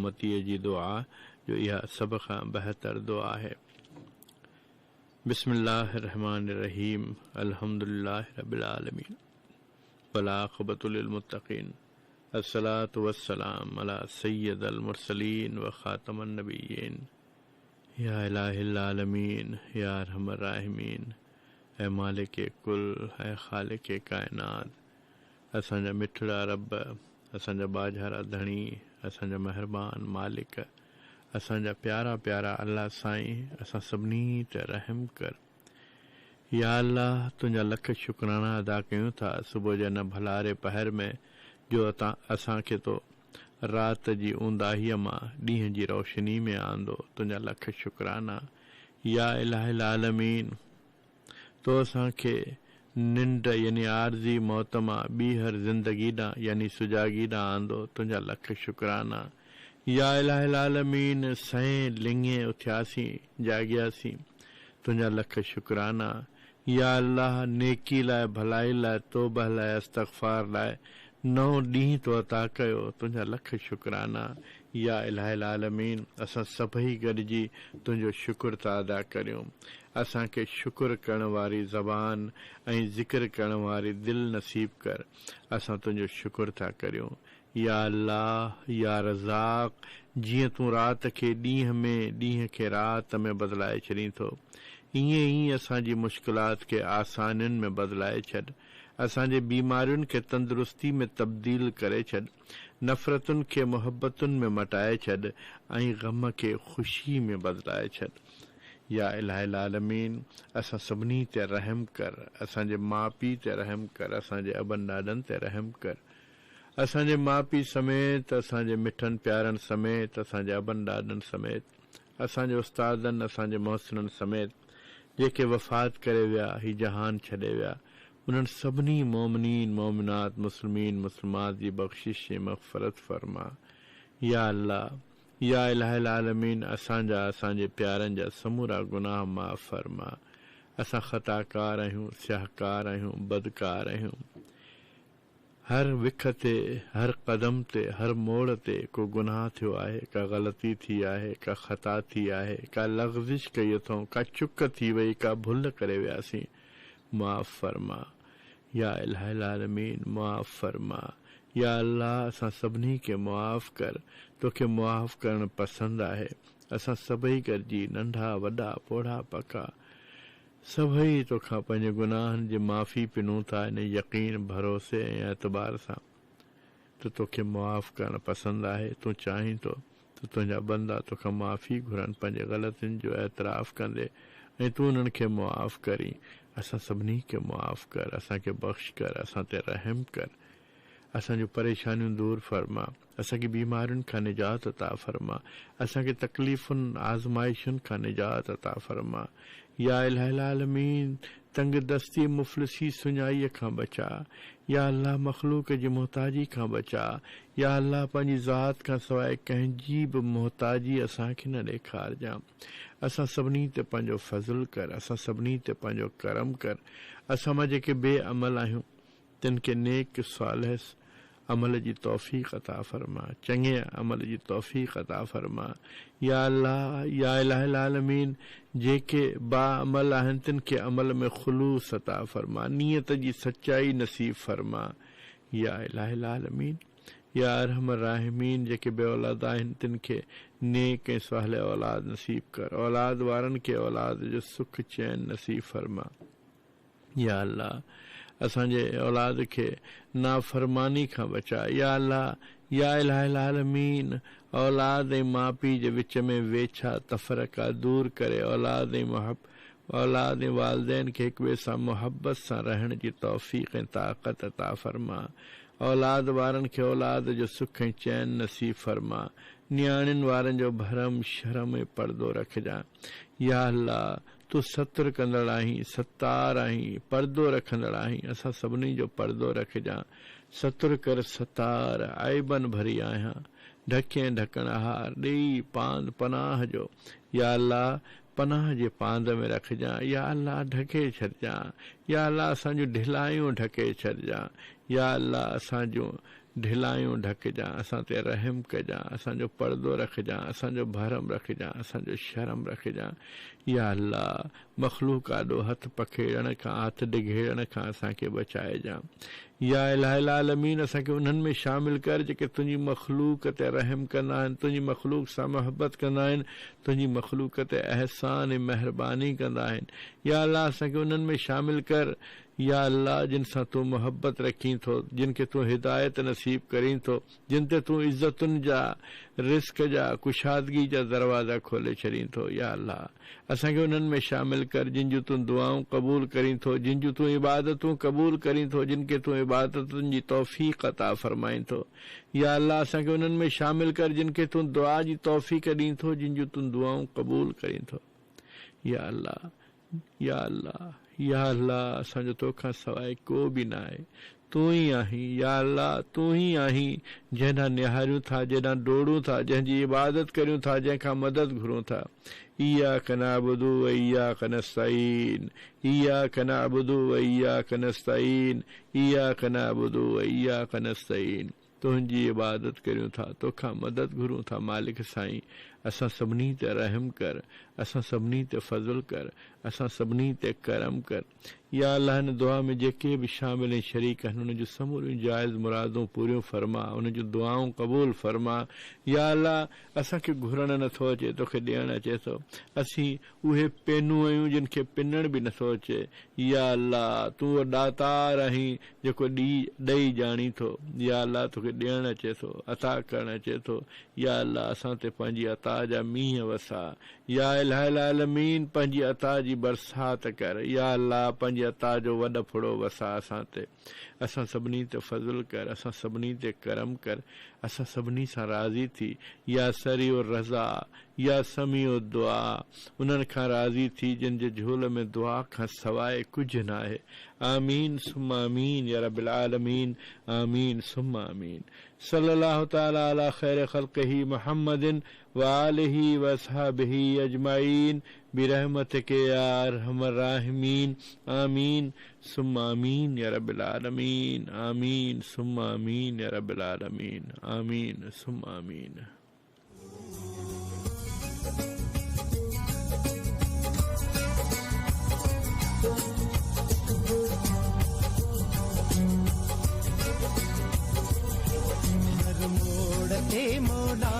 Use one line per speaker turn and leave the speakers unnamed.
उम्मती जी दुआ जो इहा सब खां बहितर दुआ है। बिस्मिल्लाहिर्रहमानिर्रहीम अल्हम्दुलिल्लाहि रब्बिल आलमीन वल आक़िबतु लिल मुत्तक़ीन अस्सलातु वस्सलाम अला सय्यिदिल मुरसलीन व ख़ातमन नबिय्यीन या इलाहिल आलमीन या अरहमर राहिमीन। ऐ मालिक कुल, ऐ खालिक कायनात, असांजा मिठड़ा रब, असांजा बाझारा धणी, असांजा मेहरबान मालिक, असांजा प्यारा प्यारा अल्लाह साईं, असां सभिनी ते रहम कर। या अल्लाह तुंहिंजा लख शुक्राना अदा कयूं था सुबुह जे न भलारे पहर में जो असांखे तो रात जी ऊंदाहीअ मां ॾींहं जी रोशनी में आंदो। तुंहिंजा लख शुक्राना या इलाहिल आलमीन। तो असांखे निंड यानी आरज़ी मौत मां ॿीहर ज़िंदगी ॾांहुं यानी सुजागी ॾांहुं आंदो। तुंहिंजा लख शुक्राना या इलाहिल आलमीन। सहें लिंगे उथियासीं, जाॻियासीं, तुंहिंजा लख शुक्राना या अल्लाह। नेकी लाइ, भलाई लाइ, तौबह लाइ, इस्तग़फ़ार लाइ नओं ॾींहुं तो अता कयो। तुंहिंजा लख शुक्राना या इलाहिल आलमीन। असां सभई गॾिजी तुंहिंजो शुक्र था अदा करियूं। असांखे शुक्र करण वारी ज़बान ऐं ज़िक्र करण वारी दिलि नसीब कर। असां तुंहिंजो शुक्र था करियूं या अल्लाह या रज़ाक़। जीअं तूं राति खे ॾींहं में, ॾींहं खे राति में बदिलाए छॾीं थो, ईअं ई असांजी मुश्किलात खे आसानियुनि में बदिलाए छॾ। असांजे बीमारियुनि खे तंदुरुस्ती में तब्दील करे छॾ। नफ़रतुनि खे मुहबतुनि में मटाए छॾ ऐं ग़म खे ख़ुशी में बदिलाए छॾ या इलाहिल आलमीन। असां सभिनी ते रहम कर। असांजे माउ पीउ ते रहम कर। असांजे अबनि ॾाॾनि ते रहम कर। असांजे माउ पीउ समेत, असांजे मिठनि प्यारनि समेत, असांजे अबनि ॾाॾनि समेत, असांजे उस्तादनि, असांजे मोहसिननि समेत जेके वफ़ात करे विया, ही जहान छॾे विया, उन्हनि सभिनी मोमिनीन, मोमिनात, मुस्लिमीन, मुस्लिमात जी बख़्शिश ऐं मग़फ़िरत फरमा या अल्लाह या इलाहिल आलमीन। असांजा, असांजे प्यारनि जा समूरा गुनाह माफ़ फरमा। असां ख़ताकार आहियूं, स्याहकार आहियूं, बदकार आहियूं। हर विख ते, हर क़दम ते, हर मोड़ ते को गुनाह थियो आहे, का ग़लती थी आहे, का ख़ता थी आहे, का लग़्ज़िश कई अथऊं, का चुक थी वई, का भुल करे वियासीं। माफ़ फरमा या इलाहिल आलमीन, माफ़ फरमा या अल्लाह। असां सभिनी खे मुआफ़ कर। तोखे मुआफ़ करणु पसंदि आहे। असां सभई गॾिजी, नंढा वॾा, पोढ़ा पका, सभई तोखां पंहिंजे गुनाहनि जी माफ़ी पिनूं था इन यकीन, भरोसे ऐं एतबार सां त तोखे मुआफ़ करणु पसंदि आहे। तूं चाहीं थो त तुंहिंजा बंदा तोखां माफ़ी घुरनि पंहिंजे ग़लतियुनि जो एतिराफ़ कंदे, ऐं तूं उन्हनि खे मुआफ़ करी। असां सभिनी खे मुआफ़ कर। असांखे बख़्श कर। असां ते रहम कर। असांजूं परेशानियूं दूर फरमा। असांखे बीमारियुनि खां निजात अता फरमा। असांखे तकलीफ़ुनि, आज़माइशुनि खां निजात अता फरमा या इलाहिल आलमीन। तंग दस्ती, मुफ़लिसी, सुञाईअ खां बचा या अल्लाह। मख़लूक जी मोहताजी खां बचा या अल्लाह। पंहिंजी ज़ात खां सवाइ कंहिंजी बि मोहताजी असांखे न ॾेखारजांइ। असां सभिनी ते पंहिंजो फज़ल कर। असां सभिनी ते पंहिंजो करम कर। असां मां जेके बेअमल आहियूं तिन खे नेक सालिह अमल जी तौफ़ीक़ अता फरमा। चङे अमल जी तौफ़ीक़ अता फरमा या अल्लाह या इलाहिल आलमीन। जेके बाअमल आहिनि तिन खे अमल में ख़ुलूस अता फरमा। नियत जी सच्चाई नसीब फरमा या इलाहिल आलमीन या अरहमर राहिमीन। जेके बे औलाद आहिनि तिन खे नेक ऐं सवाल औलाद नसीब कर। औलाद वारनि खे औलाद जो सुख चैन नसीब फरमा या अल्लाह। असांजे औलाद खे नाफ़रमानी खां बचा या अल्लाह या इलाहिल आलमीन। औलाद ऐं माउ पीउ जे विच में वेछा तफ़रका दूर करे औलाद ऐं वालिदैन खे हिक ॿिए सां मुहबत सां रहण जी तौफ़ीक़ ऐं ताक़त अता फरमा। औलाद वारनि खे औलाद जो सुख ऐं चैन नसीब फरमा। नियाणियुनि वारनि जो भरम, शर्म ऐं पर्दो रखजांइ या अल्लाह। तूं सत्र कंदड़ आहीं, सत्तार आहीं, पर्दो रखंदड़ आहीं। असां सभिनी जो पर्दो रखजांइ। सत्र कर सतार, आइबन भरी आहियां, ढके ढकणहार, ॾेई पांद पनाह जो या अल्लाह। पनाह जे पांद में रखजांइ या अल्लाह। ढके छॾजांइ या अल्लाह। असांजूं ढिलायूं ढके छॾजांइ या अल्लाह। असांजूं ढिलायूं ढकजां, असां ते रहम कजां, असांजो पर्दो रखजां, असांजो भरम रखजां, असांजो शर्म रखजां। या अल्लाह मखलूक आॾो हथ पखेड़ण खां, हथ डिघेड़ण खां असांखे बचाइजां। या इलाही आलमीन असांखे उन्हनि में शामिल कर जेके तुंहिंजी मखलूक ते रहम कंदा आहिनि, तुंहिंजी मखलूक सां मोहबत कंदा आहिनि, तुंहिंजी मखलूक ते अहसान ऐं महिरबानी कंदा आहिनि। या अल्लाह असांखे उन्हनि में शामिल कर या अल्लाह जिन सां तूं मोहबत रखीं थो, जिन खे तूं हिदायत नसीब करीं थो, जिन ते तूं इज़तुनि जा, रिस्क जा, कुशादगी जा दरवाज़ा खोले छॾीं थो। या अल्लाह असांखे उन्हनि में शामिल कर जिन जूं तूं दुआऊं क़बूल करीं थो, जिन जूं तूं इबादतूं क़बूल करीं थो, जिन खे तूं इबादतुनि जी तौफ़ीक़ अता फरमाईं थो। या अल्लाह असांखे उन्हनि में शामिल कर जिन खे तूं दुआ जी तौफ़ीक़ ॾीं थो, जिन जूं तूं दुआऊं क़बूल करीं थो। या अल्लाह या अल्लाह या अल्लाह असांजो तोखां सवाइ को बि न आहे, तूं ई आहीं। या अल्लाह तूं ई आहीं जंहिं ॾांहुं निहारियूं था, जंहिं ॾांहुं डोड़ूं था, जंहिंजी इबादत करियूं था, जंहिंखां मदद घुरूं था। इय्याक नअबुदु व इय्याक नस्तईन, इय्याक नअबुदु व इय्याक नस्तईन, इय्याक नअबुदु व इय्याक नस्तईन। तुंहिंजी इबादत करियूं था, तोखां मदद घुरूं था। मालिक साईं असां सभिनी ते रहम कर, असां सभिनी ते फज़ल कर, असां सभिनी ते करम कर। या अल्लाह हिन दुआ में जेके बि शामिल ऐं शरीक आहिनि उन जूं समूरियूं जाइज़ मुरादूं पूरियूं फरमा, उन जूं दुआऊं क़बूल फरमा। या अल्लाह असांखे घुरणु नथो अचे, तोखे ॾियणु अचे थो। असीं उहे पेनूं आहियूं जिन खे पिनणु बि नथो अचे। या अल्लाह तूं ॾातार आहीं जेको ॾेई ॼाणी थो। या अल्लाह तोखे ॾियणु अचे थो, अता करणु अचे थो। या अल्लाह असां ते पंहिंजी अता जा मींहं वसा। या इलाही आलमीन पंहिंजी अता जी बरसात कर। या अल्लाह पंहिंजी अता जो वॾ फुड़ो वसा असां ते। असां सभिनी ते फज़ल कर, असां सभिनी ते करम कर, असां सभिनी सां राज़ी थी। या सरियो रज़ा या समियो दुआ उन्हनि खां राज़ी थी जिन जे झोल में दुआ खां सवाइ कुझु न आहे। आमीन सुम्मा आमीन या रब्बिल आलमीन, आमीन सुम्मा आमीन। सल्लल्लाहु तआला अला खैर खल्क़िही मुहम्मदिन व आलिही व अस्हाबिही अजमाइन बिरहमतिक या अरहमर राहिमीन। आमीन सुम्मा आमीन या रब्बिल आलमीन, आमीन सुम्मा आमीन या रब्बिल आलमीन, आमीन सुम्मा आमीन।
मोड़ ते मौला